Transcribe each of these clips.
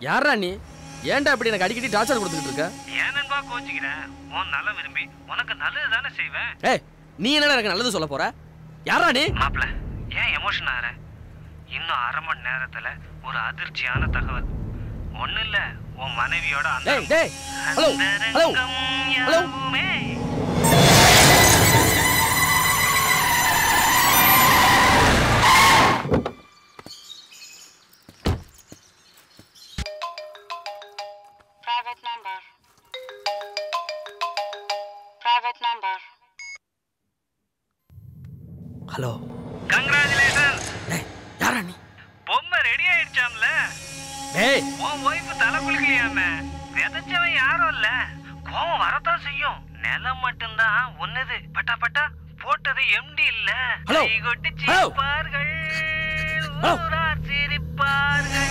யாரா நீ? ஏன்டா இப்படி எனக்கு அடிக்கடி டார்ச்சர் கொடுத்துட்டு இருக்க? ஏன் நண்பா கோச்சிக்கிறேன்? உன் நல்ல விரும்பி உனக்கு நல்லது தானே செய்வேன். ஏய், நீ என்ன எனக்கு நல்லது சொல்ல போற? யாரா நீ? மாப்ள, ஏன் எமோஷன் ஆற? இன்னும் 1/2 மணி நேரத்துல ஒரு அதிர்ச்சியான தகவல். ஒண்ணு இல்ல, உன் மனைவியோட அந்த hello hello hello hello. Congratulations. டேய், யாரா நீ? பொம்மை ரெடி ஆயிடுச்சாம்ல. டேய், உன் வைஃப் தலை குளிக்கலையாமே. விதைச்சவன் யாரும் இல்ல. கோவம் வரத்தான் செய்யும். நிலம் மட்டும்தான் ஒன்னது. பட்டா பட்டா போட்டது எம்டி இல்ல. கைகொட்டி சிரிப்பார்கள், ஊரார் சிரிப்பார்கள்.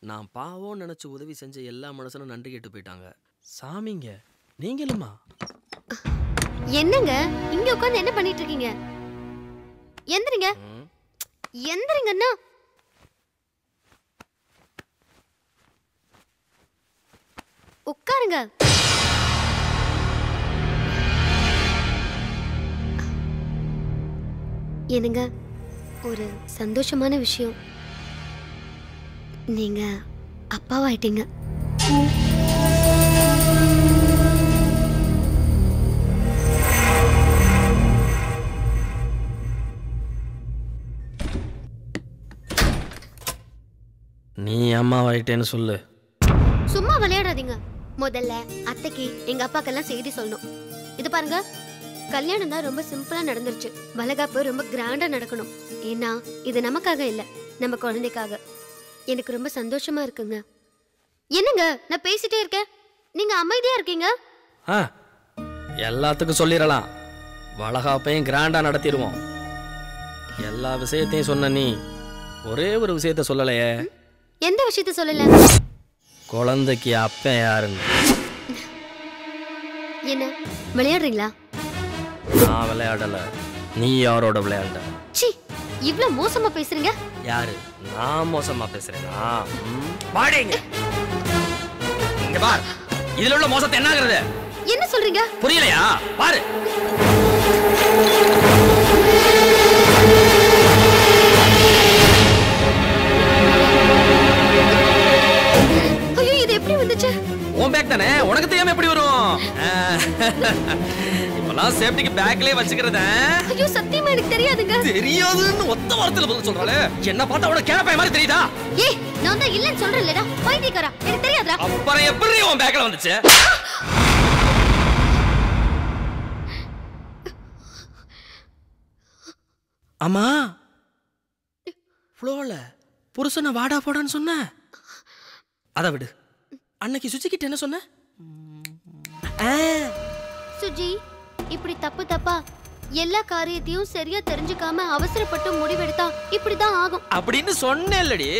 நான் பாவம் நினைச்சு உதவி செஞ்ச எல்லா மனுஷனும் நன்றி கேட்டு போயிட்டாங்க. சாமிங்க, நீங்களுமா? என்னங்க இங்க உட்கார்ந்து என்ன பண்ணிட்டு இருக்கீங்க? எந்திரிங்க. எந்திரிங்கண்ணா. உட்காருங்க. என்னங்க, ஒரு சந்தோஷமான விஷயம். நீங்க அப்பாவாயிட்டீங்க. நீ அம்மாவாயிட்டேன்னு சொல்லு. சும்மா விளையாடாதீங்க. முதல்ல அத்தைக்கு எங்க அப்பாக்கெல்லாம் செய்தி சொல்லணும். இது பாருங்க, கல்யாணம் தான் ரொம்ப சிம்பிளா நடந்துருச்சு. வளகாப்பு ரொம்ப கிராண்டா நடக்கணும். ஏன்னா இது நமக்காக இல்ல, நம்ம குழந்தைக்காக. எனக்கு ரொம்ப சந்தோஷமா இருக்குங்க. என்னங்க நான் பேசிட்டே இருக்கேன், நீங்க அமைதியா இருக்கீங்க? எல்லாத்துக்கும் சொல்லிடலாம், வளகாப்பையும் கிராண்டா நடத்திடுவோம். எல்லா விஷயத்தையும் சொன்ன நீ ஒரே ஒரு விஷயத்த சொல்லலையே. எந்த விஷயத்த சொல்லல? குழந்தைக்கு அப்பன் யாருன்னு. என்ன விளையாடுறீங்களா? நான் விளையாடல, நீ யாரோட விளையாண்ட? சி, இவ்ளோ மோசமா பேசுறீங்க. யாரு? நான் மோசமா பேசுறேனா? பாடுங்க இங்க பார், இதுல உள்ள மோசத்தை என்னங்கிறது? என்ன சொல்றீங்க? புரியலையா? பாரு. ஐயோ, இது எப்படி வந்துச்சு? உன் பேக் தானே, உனக்கு தெரியாம எப்படி வரும்? இப்பெல்லாம் சேஃப்டிக்கு பேக்லயே வச்சுக்கிறத. ஐயோ, சத்தியமா எனக்கு தெரியாதுங்க. தெரியாதுன்னு ஒத்த வார்த்தையில பதில் சொல்றாளே. என்ன பார்த்தா உனக்கு கேளப்பாய மாதிரி தெரியுதா? ஏய், நான் தான் இல்லன்னு சொல்றேன்லடா, பைத்தியக்காரா. எனக்கு தெரியாதுடா. அப்புறம் எப்படி உன் பேக்ல வந்துச்சு? அம்மா, ஃப்ளோல புருஷனை வாடா போடான்னு சொன்ன. அதை விடு. அன்னைக்கு சுச்சிக்கிட்ட என்ன சொன்ன? சுஜி, இப்படி தப்பு தப்பா எல்லா காரியத்தையும் சரியா தெரிஞ்சுக்காம அவசரப்பட்டு முடிவெடுத்தா இப்படிதான் ஆகும் அப்படின்னு சொன்னேன்லடி.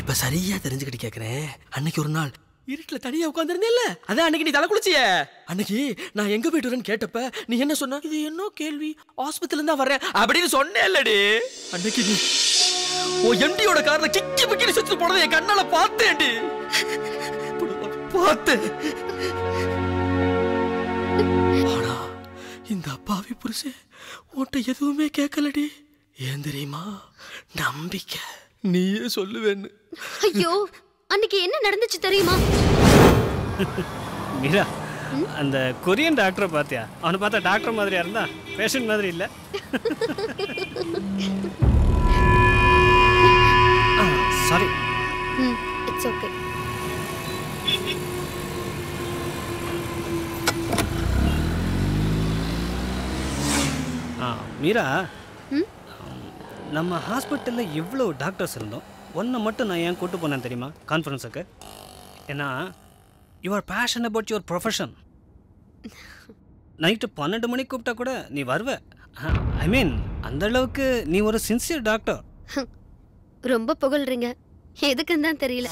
இப்ப சரியா தெரிஞ்சுக்கிட்டு கேக்குறேன். அன்னைக்கு ஒரு நாள் இருட்டுல தனியா உட்கார்ந்திருந்தேல்ல, அதான் அன்னைக்கு நீ தலை குளிச்சியே. அன்னைக்கு நான் எங்க போயிட்டு வரேன்னு கேட்டப்ப நீ என்ன சொன்ன? இது என்ன கேள்வி, ஆஸ்பத்திரில இருந்தா வர்றேன் அப்படின்னு சொன்னேன்லடி. அன்னைக்கு நீ உன் எம்டியோட கார்ல கிக்கி பிக்கி சுத்தி போனதை என் கண்ணால பார்த்தேன்டி. பார்த்தேன். ஆனா இந்த அப்பாவி புருஷன் உன்கிட்ட எதுவுமே கேட்கலடி. ஏன் தெரியுமா? நம்பிக்கை. நீயே சொல்லுவேன்னு. ஐயோ, அன்னைக்கு என்ன நடந்துச்சு தெரியுமா? மீரா, அந்த கொரியன் டாக்டரை பார்த்தியா? அவனை பார்த்தா டாக்டர் மாதிரியா இருந்தா, பேஷண்ட் மாதிரி இல்ல. சாரி. It's okay. மீரா, நம்ம ஹாஸ்பிட்டலில் இவ்வளோ டாக்டர்ஸ் இருந்தோம், ஒன்றை மட்டும் நான் ஏன் கூட்டு போனேன் தெரியுமா கான்ஃபரன்ஸுக்கு? ஏன்னா you are fashion about your profession. Night 12 மணிக்கு கூப்பிட்டா கூட நீ வருவ. ஐ மீன், அந்த அளவுக்கு நீ ஒரு சின்சியர் டாக்டர். ரொம்ப புகழ்றீங்க, எதுக்குன்னு தான் தெரியல.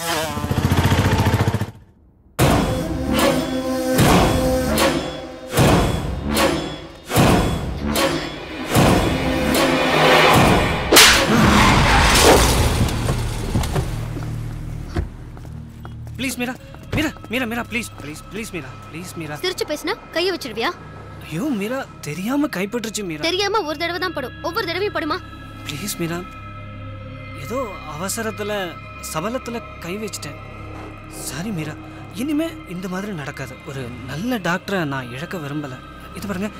Please Meera, Meera, Meera, Meera, please please please Meera, please Meera. சிரிச்சு பேசினா கையை வச்சிடுவியா? ஐயோ மீரா, தெரியாம கைப்பற்றுச்சு மீரா. தெரியாம ஒரு தடவை தான் படும், ஒவ்வொரு தடவையும் படுமா? ப்ளீஸ் மீரா, ஏதோ அவசரத்துல சபலத்துல கை வச்சிட்டேன். சாரி மீரா, இனிமே இந்த மாதிரி நடக்காது. ஒரு நல்ல டாக்டரை நான் இழக்க விரும்பல. இது பாருங்க,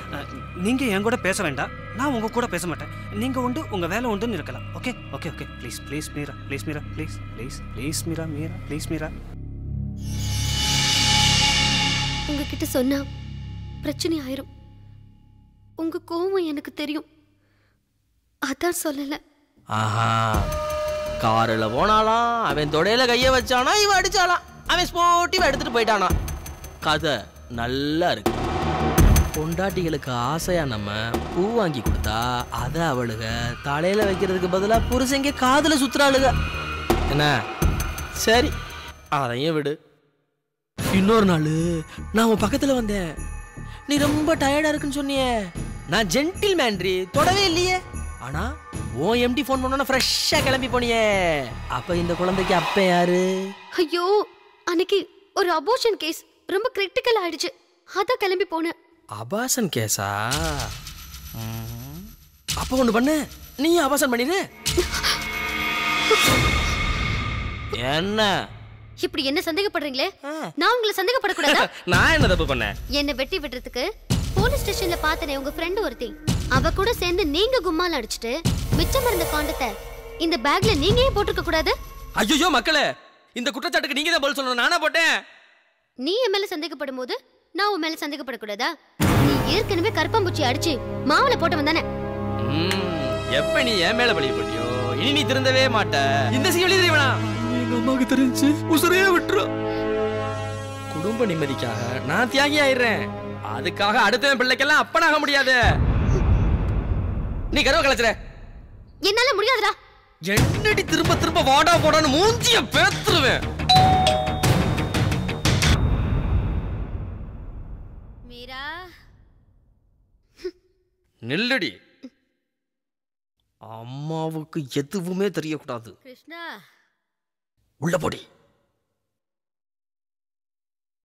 நீங்க என் கூட பேச வேண்டாம், நான் உங்க கூட பேச மாட்டேன். நீங்க உண்டு, உங்க வேலை உண்டுன்னு இருக்கலாம். Okay okay okay. Please please Meera, please Meera, please please please Meera, Meera please Meera. உங்ககிட்ட சொன்னா பிரச்சனை ஆயிரும். உங்க கோவம் எனக்கு தெரியும், அதான் சொல்லல. ஆஹா, காரில் போனாலாம், அவன் தொடையில கைய வச்சானா, இவன் அடிச்சாலாம், அவன் ஸ்போர்ட்டிவா எடுத்துட்டு போயிட்டானா. கதை நல்லா இருக்கு. பொண்டாட்டிகளுக்கு ஆசையா நம்ம பூ வாங்கி கொடுத்தா அதை அவளுக தலையில வைக்கிறதுக்கு பதிலாக புருஷங்க காதுல சுத்துறாளுக. என்ன? சரி, அதையும் விடு. இன்னொரு நாள் நான் உன் பக்கத்துல வந்தேன், நீ ரொம்ப டயர்டா இருக்குன்னு சொன்னியே. நான் ஜென்டில் மேன்ரி, தொடவே இல்லையே. ஆனா உன் எம்டி ஃபோன் பண்ணோன்னா ஃப்ரெஷ்ஷா கிளம்பி போனியே. அப்ப இந்த குழந்தைக்கு அப்ப யாரு? ஐயோ, அன்னைக்கு ஒரு அபோர்ஷன் கேஸ் ரொம்ப கிரிட்டிக்கல் ஆயிடுச்சு, அதான் கிளம்பி போனேன். அபாசன் கேஸா? அப்ப ஒண்ணு பண்ணு, நீ அபாசன் பண்ணிடு. என்ன இப்படி என்ன சந்தேகப்படுறீங்களே? நான் உங்களை சந்தேகப்படக்கூடாதா? நான் என்ன தப்பு பண்ணேன்? என்ன வெட்டி விடுறதுக்கு போலீஸ் ஸ்டேஷன்ல பார்த்தனே உங்க ஃப்ரெண்ட் ஒருத்தி, அவ கூட சேர்ந்து நீங்க கும்மால அடிச்சிட்டு மிச்சம் இருந்த காண்டத்தை இந்த பேக்ல நீங்க ஏன் போட்டுக்க கூடாது? ஐயோ மக்களே, இந்த குற்றச்சாட்டுக்கு நீங்க தான் பதில் சொல்லணும், நானா போட்டேன்? நீ என் மேல சந்தேகப்படும் போது நான் உன் மேல சந்தேகப்படக்கூடாதா? நீ ஏற்கனவே கருப்பாம்பூச்சி அடிச்சு மாவுல போட்டவன் தானே. எப்ப நீ என் மேல பழி போட்டியோ இனி நீ திருந்தவே மாட்ட. இந்த சீவலி தெரியுமா? எங்க அம்மாவுக்கு தெரிஞ்சு உசுரையே விட்டுரும். குடும்ப நிம்மதிக்காக நான் தியாகி ஆயிடுறேன். அதுக்காக அடுத்த பிள்ளைக்கெல்லாம் அப்பனாக முடியாது. நீ கருவ கலைச்சிட. என்னால முடியாதுடா. என்னடி திரும்ப திரும்ப வாடா போடான்னு மூஞ்சிய பேத்துருவேன். மீரா நில்லடி. அம்மாவுக்கு எதுவுமே தெரியக்கூடாது. கிருஷ்ணா உள்ள போடி.